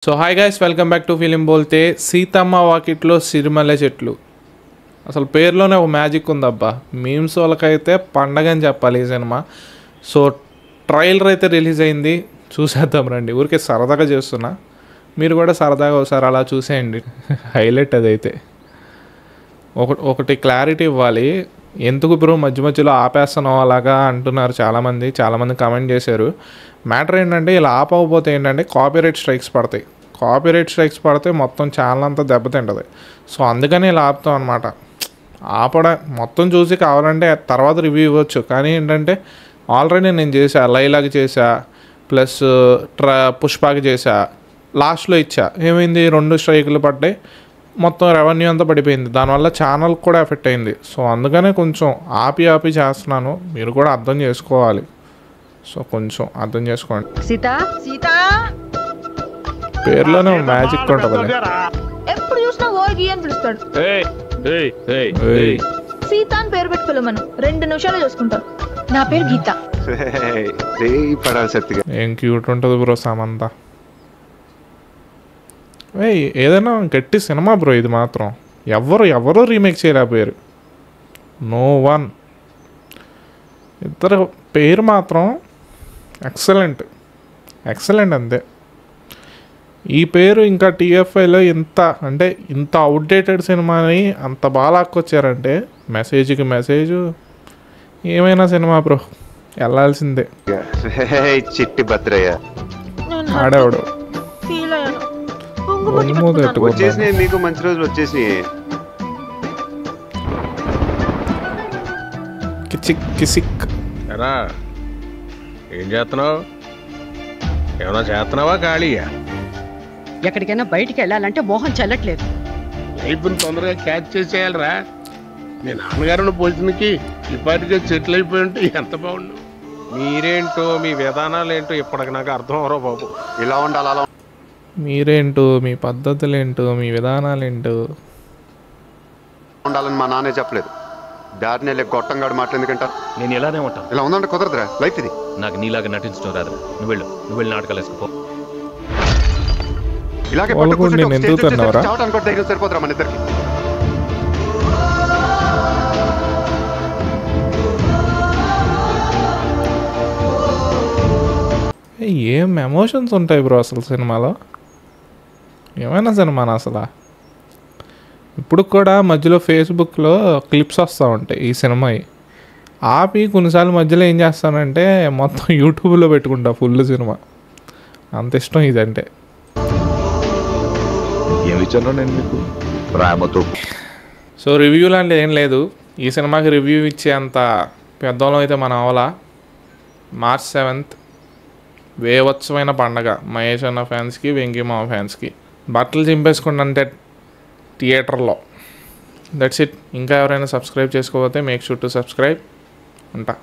So hi guys, welcome back to film Bolte. Seethamma Vakitlo Sirimalle చెట్లు. అసలు పేరులోనే ఒక మ్యాజిక్ ఉందబ్బా. మీమ్స్ వాళ్ళకైతే పండగ అని చెప్పాలి ఈ సినిమా. సో ట్రైలర్ అయితే రిలీజ్ అయింది, చూసేద్దాం రండి. ఊరికే సరదాగా చేస్తున్నా, మీరు కూడా సరదాగా ఒకసారి అలా చూసేయండి. హైలైట్ అదైతే. ఒకటి క్లారిటీ ఇవ్వాలి. ఎందుకు బ్రో మధ్య మధ్యలో ఆపేస్తున్నావు అలాగా అంటున్నారు చాలామంది కామెంట్ చేశారు. మ్యాటర్ ఏంటంటే, ఇలా ఆపకపోతే ఏంటంటే కాపీరైట్ స్ట్రైక్స్ పడితే మొత్తం ఛానల్ అంతా దెబ్బతింటుంది. సో అందుకని ఇలా ఆపుతాం అనమాట. మొత్తం చూసి కావాలంటే తర్వాత రివ్యూ ఇవ్వచ్చు. కానీ ఏంటంటే ఆల్రెడీ నేను చేసా, లైలాకి చేసా, ప్లస్ పుష్పాకి చేసా, లాస్ట్లో ఇచ్చా. ఏమైంది, 2 స్ట్రైకులు పడ్డాయి, మొత్తం రెవెన్యూ అంతా పడిపోయింది. దానివల్ల ఛానల్ కూడా ఎఫెక్ట్ అయింది. సో అందుకనే కొంచెం ఆపి చేస్తున్నాను, మీరు కూడా అర్థం చేసుకోవాలి. సో కొంచెం అర్థం చేసుకోండి. పేర్లోనే మ్యాజిక్ ఉంటుంది. ఎప్పుడు చూసినా ఓగి అని పిలుస్తాడు. సీత అని పేరు పెట్టి పిలవమను, 2 నిమిషాలు చూసుకుంటాను. నా పేరు గీత. ఏం క్యూట్ ఉంటుంది బ్రో సమంత. ఏదైనా గట్టి సినిమా బ్రో ఇది మాత్రం. ఎవరు రీమేక్ చేయలేకపోయారు. No one. ఇద్దరు పేరు మాత్రం ఎక్సలెంట్ అంతే. ఈ పేరు ఇంకా టీఎఫ్ఐలో ఇంత అవుట్డేటెడ్ సినిమాని అంత బాగా లాక్కొచ్చారంటే, మెసేజ్కి మెసేజ్ ఏమైనా సినిమా బ్రో వెళ్ళాల్సిందే. చిట్టి భద్రయ్య ఆడేవాడు వచ్చేసినాయి, మీకు మంచి రోజులు వచ్చేసినాయి. కిసిక్ ఏం చేస్తున్నావు? ఏమైనా చేస్తున్నావా? ఖాళీయా? ఎక్కడికైనా బయటికి వెళ్ళాలంటే మోహన్ చెల్లట్లేదు. లైఫ్ని తొందరగా క్యాచ్ చేసేయాలరా. మీ నాన్నగారు పొజిషన్కి ఇప్పటికే సెటిల్ అయిపోయి ఉంటే ఎంత బాగుండు. మీరేంటో, మీ విధానాలు ఏంటో ఇప్పటికి నాకు అర్థం అవరో బాబు. ఇలా ఉండాలి, అలా మీరేంటో, మీ పద్ధతులేంటో, మీ విధానాలేంటో ఉండాలని మా నాన్నే చెప్పలేదు. దారిని వెళ్ళి గొట్టంగాడు మాటలు ఎందుకంటారు? నేను ఇలానే ఉంటాను. ఇలా ఉందంటే కుదరదురా, లైఫ్ ఇది. నాకు నీలాగా నటించడం రాదు. నువ్వు వెళ్ళి నాటకాలు వేసుకో. ఇలాగే సరిపోతురా మన ఇద్దరికి. ఏం ఎమోషన్స్ ఉంటాయి బ్రో అసలు సినిమాలో. ఏమైనా సినిమానా అసలు. ఇప్పుడు కూడా మధ్యలో ఫేస్బుక్లో క్లిప్స్ వస్తూ ఉంటాయి ఈ సినిమా ఆపి. కొన్నిసార్లు మధ్యలో ఏం చేస్తానంటే మొత్తం యూట్యూబ్లో పెట్టుకుంటా ఫుల్ సినిమా. అంత ఇష్టం ఇదంటే. ఏమిచ్చాను నేను మీకు ప్రేమతో. సో రివ్యూ లాంటి ఏం లేదు. ఈ సినిమాకి రివ్యూ ఇచ్చే అంత పెద్దవాళ్ళం అయితే మన అవలా. March 7th వేవత్సమైన పండగ మహేష్ అన్న ఫ్యాన్స్కి, వెంకీ మామ ఫ్యాన్స్కి. బట్టలు చింపేసుకుంటే థియేటర్లో. That's it. ఇంకా ఎవరైనా సబ్స్క్రైబ్ చేసుకోకపోతే మేక్ షూర్ టు సబ్స్క్రైబ్. ఉంటా.